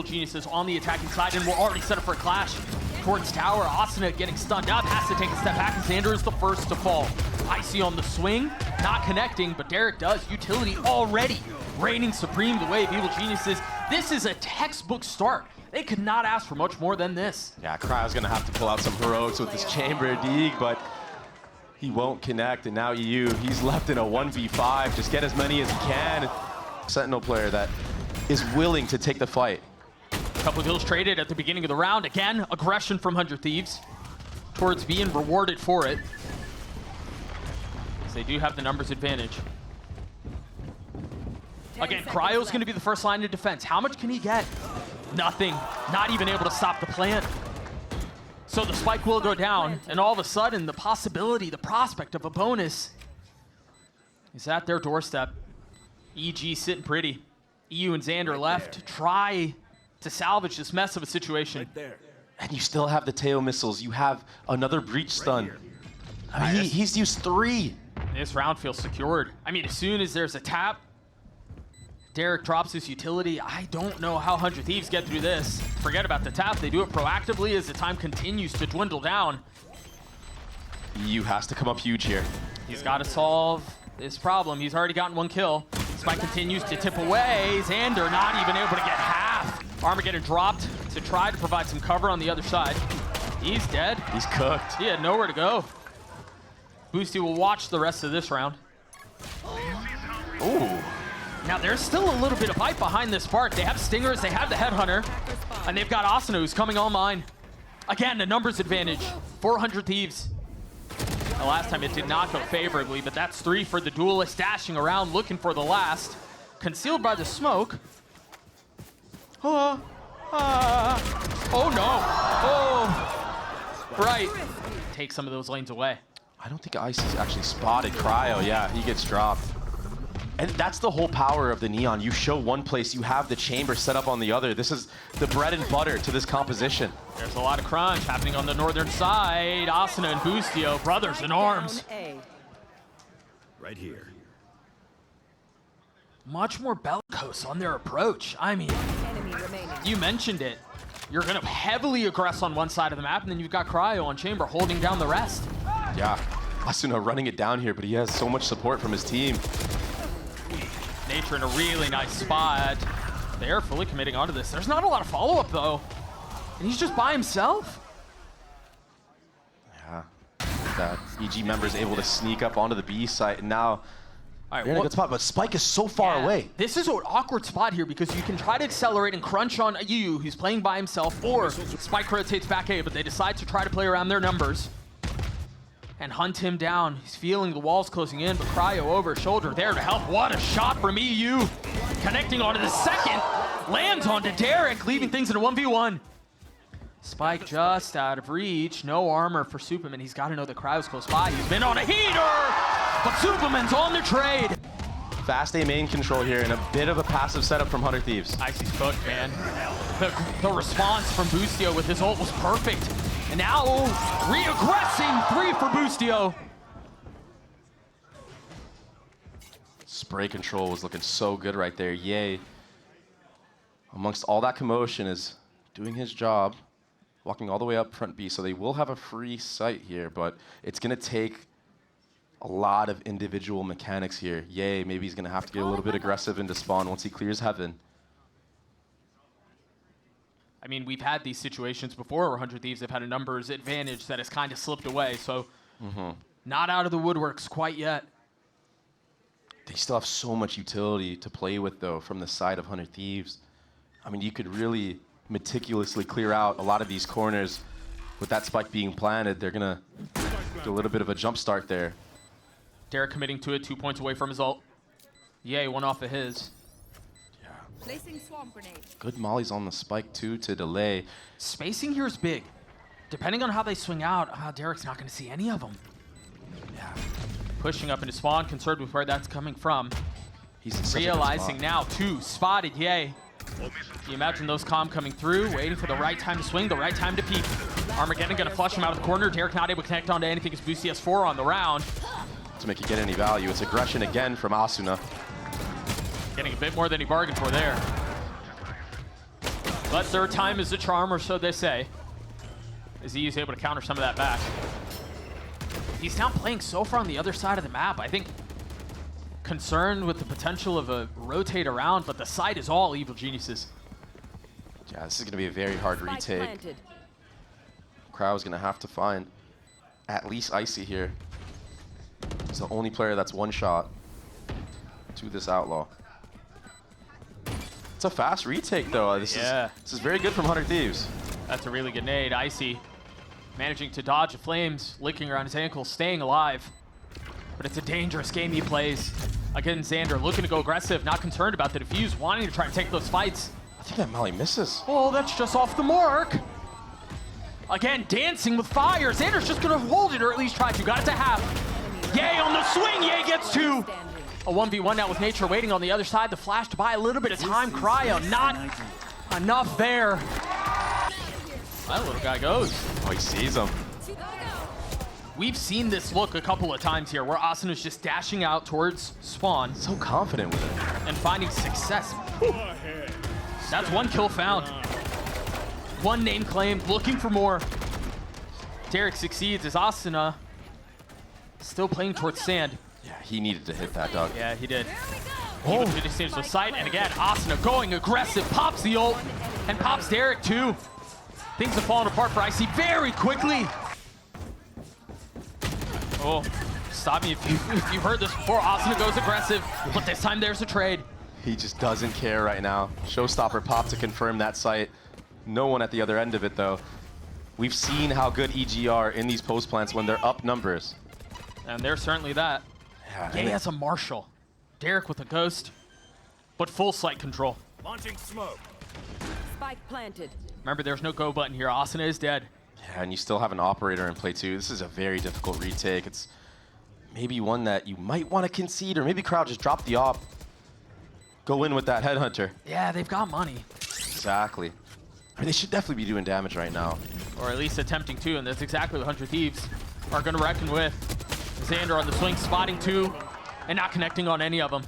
Geniuses on the attacking side, and we're already set up for a clash towards tower. Asuna getting stunned up, has to take a step back, and Xander is the first to fall. Icy on the swing, not connecting, but Derek does. Utility already reigning supreme the way of Evil Geniuses. This is a textbook start. They could not ask for much more than this. Yeah, Cryo's gonna have to pull out some heroics with this chamber dig, but he won't connect, and now EU, he's left in a 1v5. Just get as many as he can. Sentinel player that is willing to take the fight. Couple of kills traded at the beginning of the round. Again, aggression from 100 Thieves towards being rewarded for it. They do have the numbers advantage. Again, Cryo's going to be the first line of defense. How much can he get? Nothing. Not even able to stop the plant. So the spike will go down, and all of a sudden, the possibility, the prospect of a bonus is at their doorstep. EG sitting pretty. EU and Xander left to try to salvage this mess of a situation. Right there. And you still have the tail missiles. You have another breach stun. I mean, he's used 3. This round feels secured. I mean, as soon as there's a tap, Derek drops his utility. I don't know how 100 Thieves get through this. Forget about the tap. They do it proactively as the time continues to dwindle down. EU has to come up huge here. He's got to solve this problem. He's already gotten 1 kill. Spike continues to tip away. Xander not even able to get half. Armageddon dropped to try to provide some cover on the other side. He's dead. He's cooked. He had nowhere to go. Boosty will watch the rest of this round. Ooh. Now, there's still a little bit of fight behind this spark. They have Stingers, they have the Headhunter, and they've got Asuna who's coming online. Again, a numbers advantage. 400 Thieves. The last time it did not go favorably, but that's 3 for the Duelist, dashing around looking for the last. Concealed by the smoke. Oh no. Oh. Right. Take some of those lanes away. I don't think Icy's actually spotted Cryo. Yeah, he gets dropped. And that's the whole power of the Neon. You show one place, you have the chamber set up on the other. This is the bread and butter to this composition. There's a lot of crunch happening on the northern side. Asuna and Boostio, brothers in arms. Right here. Much more bellicose on their approach. I mean, you mentioned it. You're going to heavily aggress on one side of the map, and then you've got Cryo on chamber holding down the rest. Yeah, Asuna running it down here, but he has so much support from his team. Nature in a really nice spot. They're fully committing onto this. There's not a lot of follow-up, though. And he's just by himself. Yeah, that EG member is able to sneak up onto the B site, and now All right, they're in a good spot, but Spike is so far away. This is an awkward spot here because you can try to accelerate and crunch on Yu, who's playing by himself, or Spike rotates back A, but they decide to try to play around their numbers and hunt him down. He's feeling the walls closing in, but Cryo over his shoulder there to help. What a shot from EU. Connecting onto the second, lands onto Derek, leaving things in a 1v1. Spike just out of reach. No armor for Superman. He's got to know that Cryo's close by. He's been on a heater, but Superman's on the trade. Fast A main control here and a bit of a passive setup from 100 Thieves. Icy's cooked, man. The response from Boostio with his ult was perfect. And now, re-aggressing 3 for Boostio. Spray control was looking so good right there. Yay. Amongst all that commotion is doing his job, walking all the way up front B, so they will have a free site here, but it's going to take a lot of individual mechanics here. Yay, maybe he's going to have to get a little bit aggressive into spawn once he clears heaven. I mean, we've had these situations before where 100 Thieves have had a numbers advantage that has kind of slipped away, so not out of the woodworks quite yet. They still have so much utility to play with, though, from the side of 100 Thieves. I mean, you could really meticulously clear out a lot of these corners with that spike being planted. They're going to do a little bit of a jump start there. Derek committing to it, 2 points away from his ult. Yay, one off of his. Placing swamp grenade. Good mollies on the spike, too, to delay. Spacing here is big. Depending on how they swing out, Derek's not going to see any of them. Yeah. Pushing up into spawn, concerned with where that's coming from. He's in such a good Realizing spot. now, 2 spotted, yay. Can you imagine those comm coming through, waiting for the right time to swing, the right time to peek. Armageddon going to flush him out of the corner. Derek not able to connect onto anything as Boosty has 4 on the round. To make you get any value, it's aggression again from Asuna. Getting a bit more than he bargained for there. But third time is the charm, or so they say. As he is able to counter some of that back. He's now playing so far on the other side of the map. I think concerned with the potential of a rotate around, but the site is all Evil Geniuses. Yeah, this is going to be a very hard retake. Crow's going to have to find at least Icy here. He's the only player that's one shot to this Outlaw. It's a fast retake, though. This is very good from 100 Thieves. That's a really good nade. Icy managing to dodge the flames, licking around his ankle, staying alive. But it's a dangerous game he plays. Again, Xander looking to go aggressive, not concerned about the defuse, wanting to try to take those fights. I think that Molly misses. Oh, that's just off the mark. Again, dancing with fire. Xander's just gonna hold it, or at least try to. Got it to half. Ye on the swing. Ye gets two. A 1v1 now with Nature waiting on the other side. The flash to buy a little bit of time. Cryo, not enough there. That little guy goes. Oh, he sees him. We've seen this look a couple of times here where Asuna's just dashing out towards spawn. So confident with it. And finding success. That's one kill found. One name claimed, looking for more. Derek succeeds as Asuna still playing towards sand. Yeah, he needed to hit that, dog. Yeah, he did. He was just seems to sight, and again, Asuna going aggressive, pops the ult, and pops Derek too. Things have fallen apart for Icy very quickly. Oh, stop me if you've heard this before. Asuna goes aggressive, but this time there's a trade. He just doesn't care right now. Showstopper pop to confirm that site. No one at the other end of it, though. We've seen how good EG are in these post plants when they're up numbers. And they're certainly that. Yeah, he has a Marshall. Derek with a Ghost, but full site control. Launching smoke. Spike planted. Remember, there's no go button here. Asuna is dead. Yeah, and you still have an operator in play too. This is a very difficult retake. It's maybe one that you might want to concede, or maybe Crowd just drop the op. Go in with that Headhunter. Yeah, they've got money. Exactly. I mean, they should definitely be doing damage right now. Or at least attempting to, and that's exactly what 100 Thieves are going to reckon with. Xander on the swing, spotting two, and not connecting on any of them.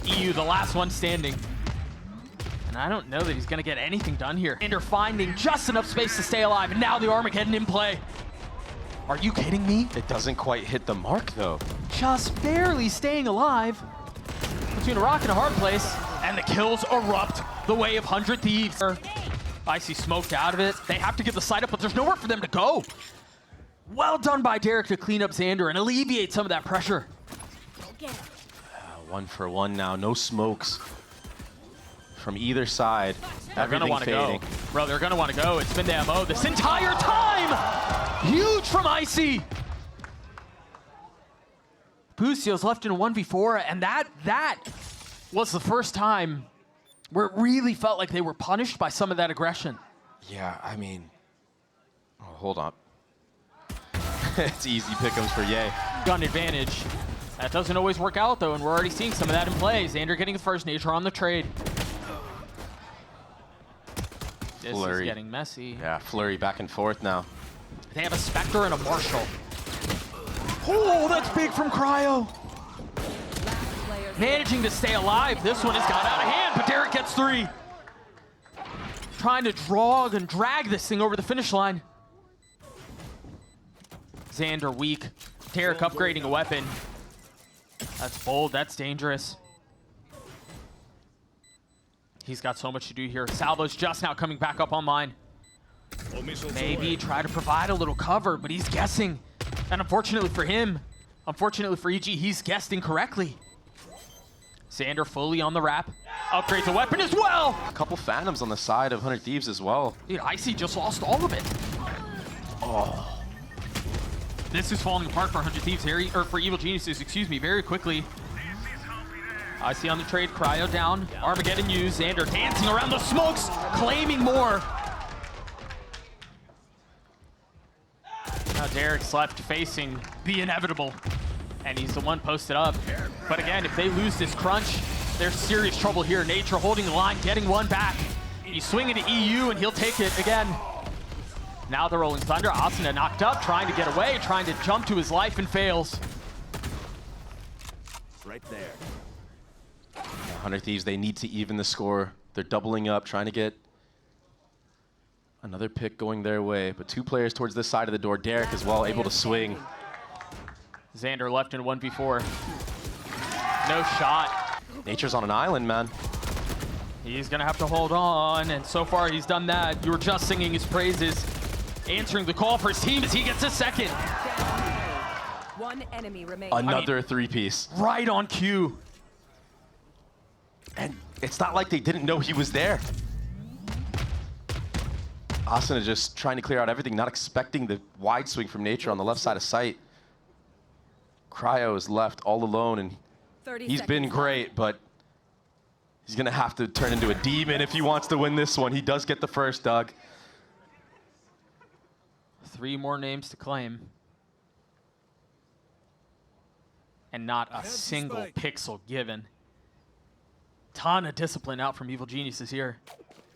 EU, the last one standing. And I don't know that he's going to get anything done here. Xander finding just enough space to stay alive, and now the Armageddon in play. Are you kidding me? It doesn't quite hit the mark, though. Just barely staying alive. Between a rock and a hard place, and the kills erupt the way of 100 Thieves. Icy smoked out of it. They have to get the site up, but there's nowhere for them to go. Well done by Derek to clean up Xander and alleviate some of that pressure. 1 for 1 now. No smokes from either side. They're going to want to go. Bro, they're going to want to go. It's been the MO this entire time. Huge from Icy. Bucio's left in a 1v4, and that was the first time where it really felt like they were punished by some of that aggression. Yeah, I mean... Oh, hold on. It's easy pick'ems for Ye. Gun advantage. That doesn't always work out, though, and we're already seeing some of that in play. Xander getting the first, Nature on the trade. This is getting messy. Yeah, Flurry back and forth now. They have a Spectre and a Marshall. Oh, that's big from Cryo. Managing to stay alive. This one has got out of hand, but Derek gets 3. Trying to drag this thing over the finish line. Xander weak. Derek upgrading a weapon. That's bold, that's dangerous. He's got so much to do here. Salvo's just now coming back up online. Maybe try to provide a little cover, but he's guessing. And unfortunately for him, unfortunately for EG, he's guessed incorrectly. Xander fully on the wrap. Upgrades a weapon as well. A couple Phantoms on the side of 100 Thieves as well. Dude, Icy just lost all of it. Oh. This is falling apart for 100 Thieves here, or for Evil Geniuses, excuse me, very quickly. Icy on the trade, Cryo down. Armageddon used. Xander dancing around the smokes, claiming more. Now Derek's left facing the inevitable, and he's the one posted up. But again, if they lose this crunch, there's serious trouble here. Nature holding the line, getting one back. He's swinging to EU, and he'll take it again. Now the Rolling Thunder. Asuna knocked up, trying to get away, trying to jump to his life, and fails. Right there. 100 Thieves, they need to even the score. They're doubling up, trying to get another pick going their way. But 2 players towards this side of the door. Derek as well, able to swing. Xander left in 1v4. No shot. Nature's on an island, man. He's gonna have to hold on, and so far he's done that. You were just singing his praises, answering the call for his team as he gets a second. One enemy remaining. Another 3-piece. Right on cue. And it's not like they didn't know he was there. Asuna just trying to clear out everything, not expecting the wide swing from Nature on the left side of sight. Cryo is left all alone, and he's been great, but he's gonna have to turn into a demon if he wants to win this one. He does get the first, Doug. 3 more names to claim. And not a single pixel given. Ton of discipline out from Evil Geniuses here.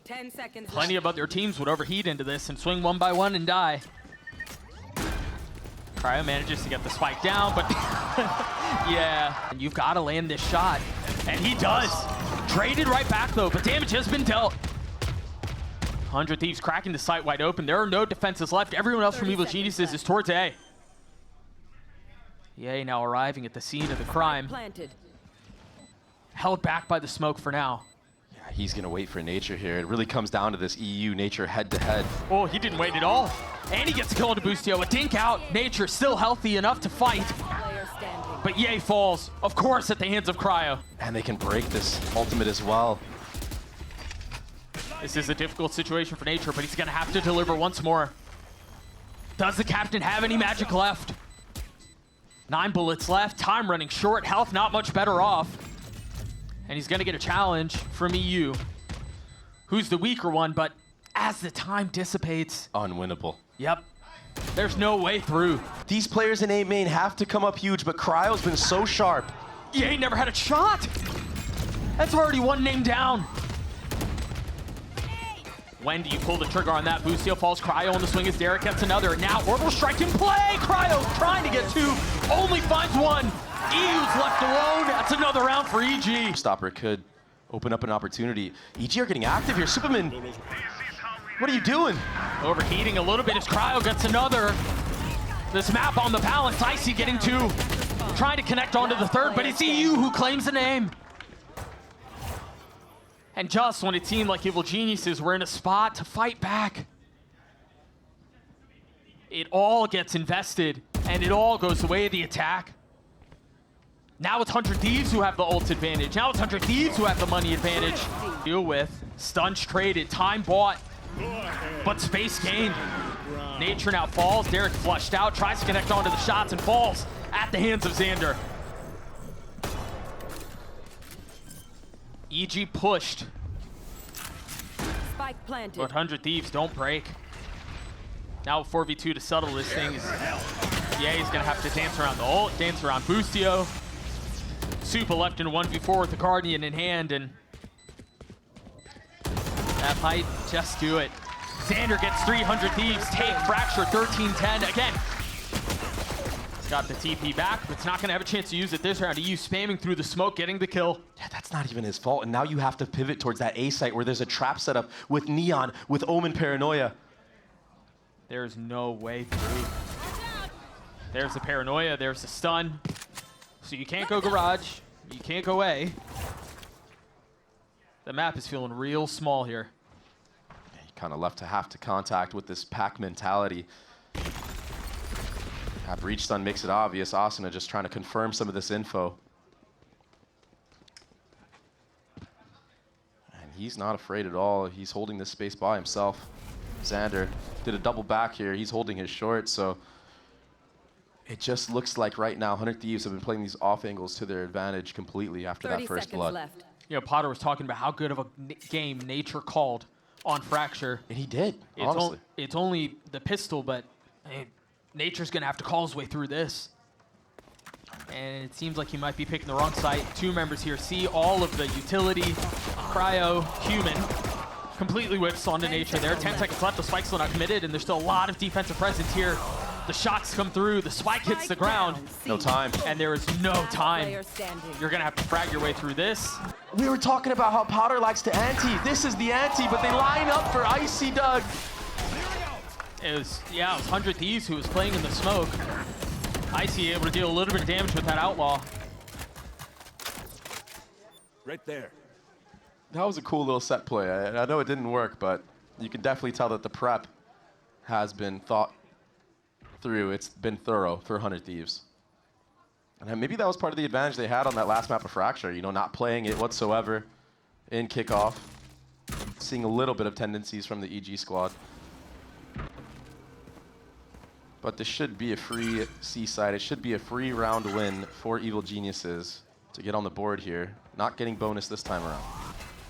10 seconds. Plenty of other teams would overheat into this and swing 1 by 1 and die. Cryo manages to get the spike down, but yeah. And you've got to land this shot. And he does. Traded right back though, but damage has been dealt. 100 Thieves cracking the site wide open. There are no defenses left. Everyone else from Evil Geniuses is towards A. EA now arriving at the scene of the crime. Planted. Held back by the smoke for now. Yeah, he's gonna wait for Nature here. It really comes down to this EU Nature head-to-head. Oh, he didn't wait at all. And he gets a kill into Boostio. A dink out. Nature still healthy enough to fight. Player standing. But Ye falls, of course, at the hands of Cryo. And they can break this ultimate as well. This is a difficult situation for Nature, but he's gonna have to deliver once more. Does the captain have any magic left? 9 bullets left, time running short, health not much better off. And he's gonna get a challenge from EU, who's the weaker one, but as the time dissipates. Unwinnable. Yep, there's no way through. These players in A main have to come up huge, but Cryo's been so sharp. EA never had a shot. That's already 1 name down. When do you pull the trigger on that? Boostio falls, Cryo on the swing as Derek gets another. Now Orbital Strike in play! Cryo trying to get 2, only finds 1. EU's left alone, that's another round for EG. Stopper could open up an opportunity. EG are getting active here. Superman, what are you doing? Overheating a little bit as Cryo gets another. This map on the balance, Icy getting 2. Trying to connect onto the 3rd, but it's EU who claims the name. And just when it seemed like Evil Geniuses were in a spot to fight back, it all gets invested, and it all goes the way of the attack. Now it's 100 Thieves who have the ult advantage. Now it's 100 Thieves who have the money advantage. Deal with. Stunts traded, time bought, but space gained. Nature now falls. Derek flushed out, tries to connect onto the shots and falls at the hands of Xander. EG pushed, Spike planted. but 100 Thieves don't break. Now 4v2 to settle this thing. Yeah, he's gonna have to dance around the ult, dance around Boostio. Supa left in 1v4 with the Guardian in hand, and that might just do it. Xander gets 300 Thieves, take Fracture 13-10 again. Got the TP back, but it's not going to have a chance to use it this round. EU spamming through the smoke, getting the kill. Yeah, that's not even his fault. And now you have to pivot towards that A site where there's a trap set up with Neon, with Omen Paranoia. There's no way through. There's the Paranoia, there's the stun. So you can't go Garage, you can't go A. The map is feeling real small here. He kind of left to have to contact with this pack mentality. Breach stun makes it obvious. Asuna just trying to confirm some of this info. And he's not afraid at all. He's holding this space by himself. Xander did a double back here. He's holding his short, so it just looks like right now 100 Thieves have been playing these off angles to their advantage completely after that first blood. Left. You know, Potter was talking about how good of a game Nature called on Fracture. And he did, honestly. It's only the pistol, but Nature's gonna have to call his way through this. And it seems like he might be picking the wrong site. 2 members here see all of the utility. Cryo, human, completely whips onto Nature there. 10 seconds left, the spike's still not committed, and there's still a lot of defensive presence here. The shocks come through, the spike hits the ground, No time. and there is no time. Player standing. You're gonna have to frag your way through this. We were talking about how Powder likes to ante. This is the ante, but they line up for Icy Doug. It was 100 Thieves who was playing in the smoke. Icy able to deal a little bit of damage with that Outlaw. Right there. That was a cool little set play. I know it didn't work, but you can definitely tell that the prep has been thought through. It's been thorough for 100 Thieves. And maybe that was part of the advantage they had on that last map of Fracture, you know, not playing it whatsoever in kickoff. Seeing a little bit of tendencies from the EG squad. But this should be a free Seaside. It should be a free round win for Evil Geniuses to get on the board here. Not getting bonus this time around.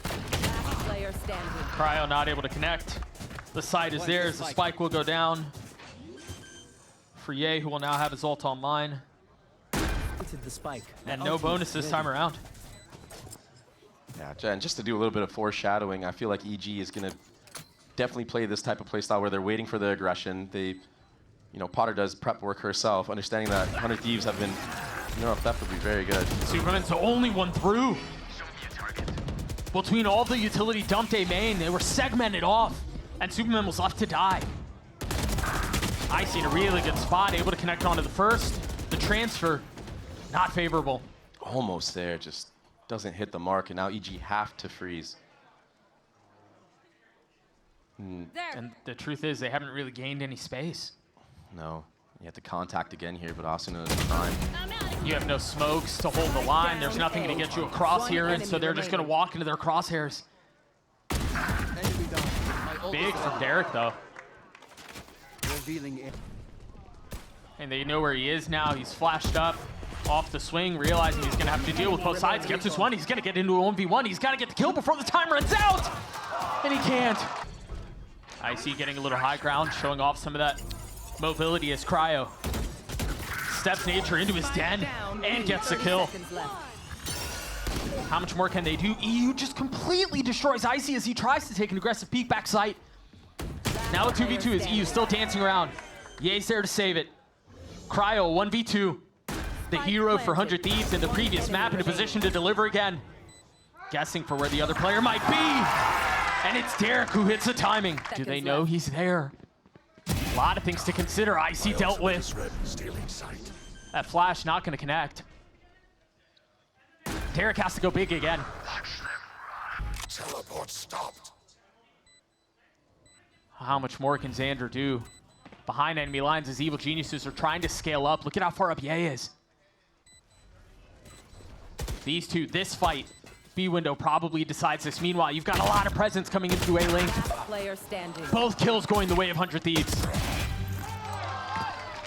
Last player standing. Cryo not able to connect. The side is theirs. The spike will go down for Ye, who will now have his ult online. The spike. And no bonus this time around. Yeah, Jen, just to do a little bit of foreshadowing, I feel like EG is going to definitely play this type of playstyle where they're waiting for the aggression. They, you know, Potter does prep work herself, understanding that 100 Thieves have been, you know, theft would be very good. Superman's the only one through. Between all the utility dumped A main, they were segmented off, and Superman was left to die. Icy in a really good spot, able to connect onto the first. The transfer, not favorable. Almost there, just doesn't hit the mark, and now EG have to freeze. And the truth is, they haven't really gained any space. No, you have to contact again here, but Asuna is trying. You have no smokes to hold the line. There's nothing to get you across here, and so they're just going to walk into their crosshairs. Big from Derek, though. Revealing it. And they know where he is now. He's flashed up off the swing, realizing he's going to have to deal with both sides. Gets this one. He's going to get into a 1v1. He's got to get the kill before the time runs out. And he can't. Icy getting a little high ground, showing off some of that mobility as Cryo steps Nature into his den and gets the kill. How much more can they do? EU just completely destroys Icy as he tries to take an aggressive peek back sight. Now a 2v2 is EU still dancing around. Ye's there to save it. Cryo 1v2. The hero for 100 Thieves in the previous map in a position to deliver again. Guessing for where the other player might be. And it's Derek who hits the timing. Do they know he's there? A lot of things to consider. Icy dealt with. That flash not going to connect. Derek has to go big again. Teleport stopped. How much more can Xander do? Behind enemy lines as Evil Geniuses are trying to scale up. Look at how far up Ye is. These two, this fight, B window probably decides this. Meanwhile, you've got a lot of presence coming into A link. Player standing. Both kills going the way of 100 Thieves.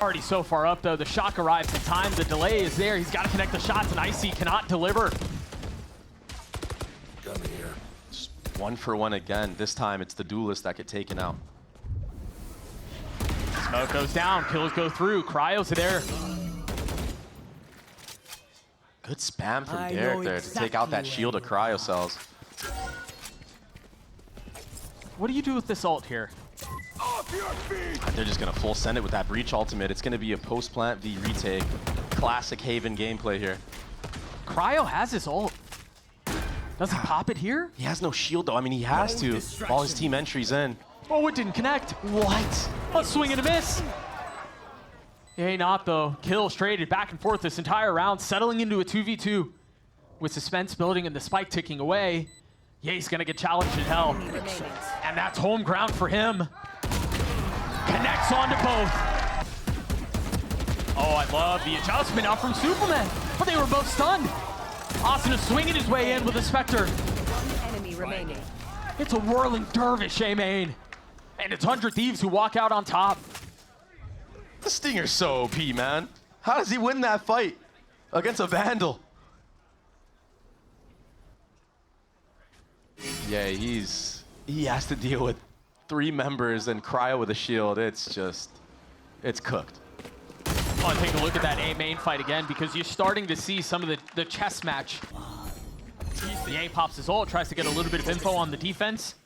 Already so far up, though. The shock arrives in time. The delay is there. He's got to connect the shots, and Icy cannot deliver. Gun here. Just 1 for 1 again. This time, it's the duelist that get taken out. Smoke goes down. Kills go through. Cryos are there. Good spam from I Derek know there to take out that exactly shield of Cryo cells. What do you do with this ult here? Off your feet! They're just going to full send it with that breach ultimate. It's going to be a post-plant v retake. Classic Haven gameplay here. Cryo has his ult. Does he pop it here? He has no shield, though. I mean, he has to. All his team entries in. Oh, it didn't connect. What? A swing and a miss. Hey, not though. Kills traded back and forth this entire round, settling into a 2v2. With suspense building and the spike ticking away, Ye's gonna get challenged in hell. And that's home ground for him. Connects onto both. Oh, I love the adjustment out from Superman. But they were both stunned. Asuna swinging his way in with a Spectre. One enemy remaining. It's a whirling dervish, A-main. And it's 100 Thieves who walk out on top. The Stinger's so OP, man. How does he win that fight against a Vandal? Yeah, he has to deal with 3 members and Cryo with a shield. It's cooked. I want to take a look at that A-main fight again because you're starting to see some of the chess match. The A pops his ult, tries to get a little bit of info on the defense.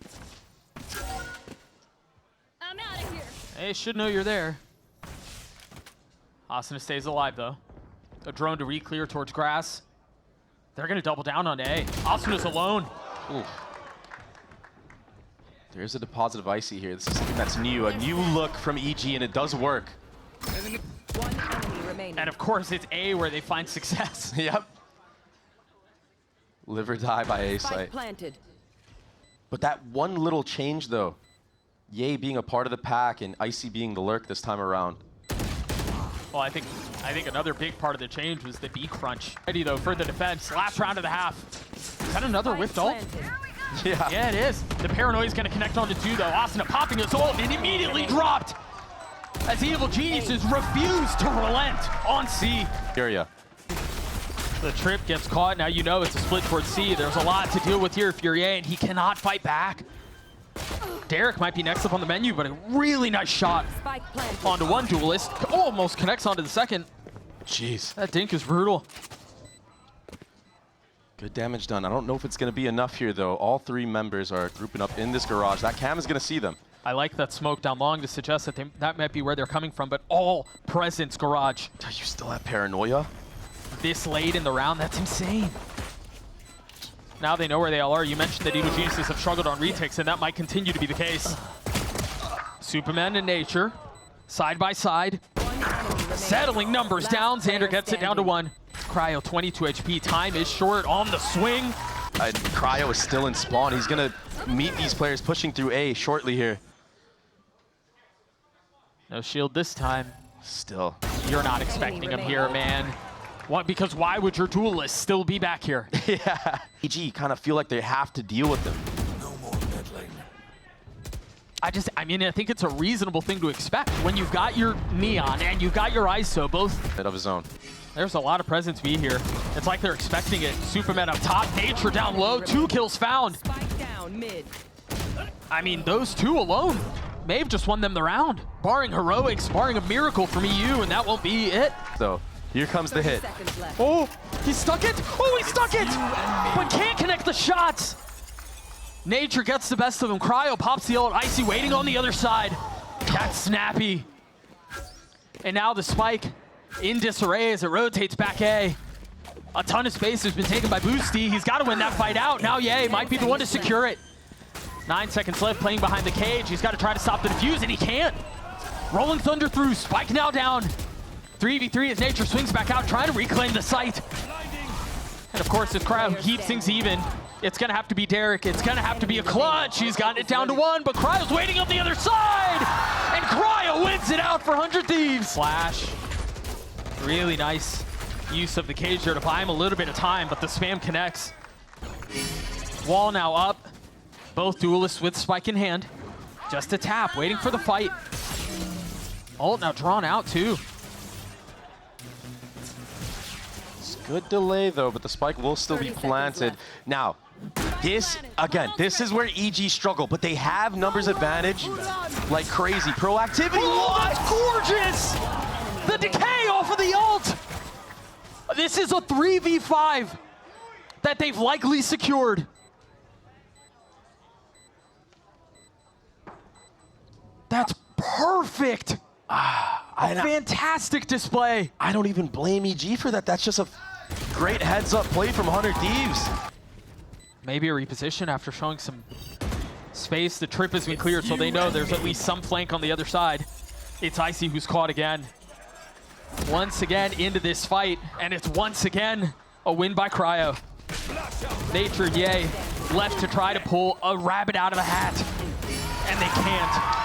I'm out of here. They should know you're there. Asuna stays alive though. A drone to re-clear towards grass. They're gonna double down on A. Asuna's alone. Ooh. There's a deposit of Icy here. This is something that's new, a new look from EG, and it does work. One enemy remaining. And of course, it's A where they find success. Yep. Live or die by A Spike site. planted. But that one little change, though, Ye being a part of the pack and Icy being the lurk this time around. Well, I think another big part of the change was the B crunch. Ready though for the defense. Last round of the half. Is that another Spike whiffed ult? planted. Yeah. Yeah, it is. The paranoia's gonna connect onto 2 though. Asuna popping his ult and immediately dropped as Evil Geniuses refuse to relent on C. Area. The trip gets caught. Now you know it's a split towards C. There's a lot to deal with here, Furie, and he cannot fight back. Derek might be next up on the menu, but a really nice shot Spike planted. onto one duelist. Almost connects onto the second. Jeez. That dink is brutal. Good damage done. I don't know if it's going to be enough here, though. All 3 members are grouping up in this garage. That cam is going to see them. I like that smoke down long to suggest that that might be where they're coming from, but all presence garage. You still have paranoia? This late in the round, that's insane. Now they know where they all are. You mentioned that Evil Geniuses have struggled on retakes, and that might continue to be the case. Superman and Nature, side by side, One enemy remaining. settling numbers Last down. player Xander gets it down to standing. 1. Cryo, 22 HP. Time is short on the swing. Cryo is still in spawn. He's going to meet these players pushing through A shortly here. No shield this time. Still. You're not expecting him here, man. What? Because why would your duelist still be back here? Yeah. EG kind of feel like they have to deal with them. No more meddling. I mean, I think it's a reasonable thing to expect when you've got your Neon and you've got your ISO both. Bit of his own. There's a lot of presence B here. It's like they're expecting it. Superman up top, Nature down low, 2 kills found. Spike down mid. I mean, those 2 alone may have just won them the round. Barring heroics, barring a miracle from EU, and that won't be it. So, here comes the 30 hit. seconds left. Oh, he stuck it. Oh, he stuck it, but can't connect the shots. Nature gets the best of him. Cryo pops the ult. Icy waiting on the other side. That's snappy. And now the spike in disarray as it rotates back A. A ton of space has been taken by Boosty. He's got to win that fight out. Now Ye might be the one to secure it. 9 seconds left, playing behind the cage. He's got to try to stop the defuse, and he can't. Rolling Thunder through. Spike now down. 3v3 as Nature swings back out, trying to reclaim the site. And of course, if Cryo keeps things even, it's going to have to be Derek. It's going to have to be a clutch. He's gotten it down to 1, but Cryo's waiting on the other side. And Cryo wins it out for 100 Thieves. Flash. Really nice use of the cage there to buy him a little bit of time, but the spam connects. Wall now up. Both duelists with spike in hand. Just a tap, waiting for the fight. Ult now drawn out too. Good delay, though, but the spike will still be 30 seconds planted. left. Now, this is where EG struggle, but they have numbers advantage like crazy. Proactivity. Oh, that's gorgeous! The decay off of the ult! This is a 3v5 that they've likely secured. That's perfect! A fantastic display. I don't even blame EG for that. That's just a great heads-up play from 100 Thieves. Maybe a reposition after showing some space. The trip has been cleared, so they know there's at least some flank on the other side. It's Icy who's caught again. Once again into this fight, and it's once again a win by Cryo. Nature, yay, left to try to pull a rabbit out of a hat, and they can't.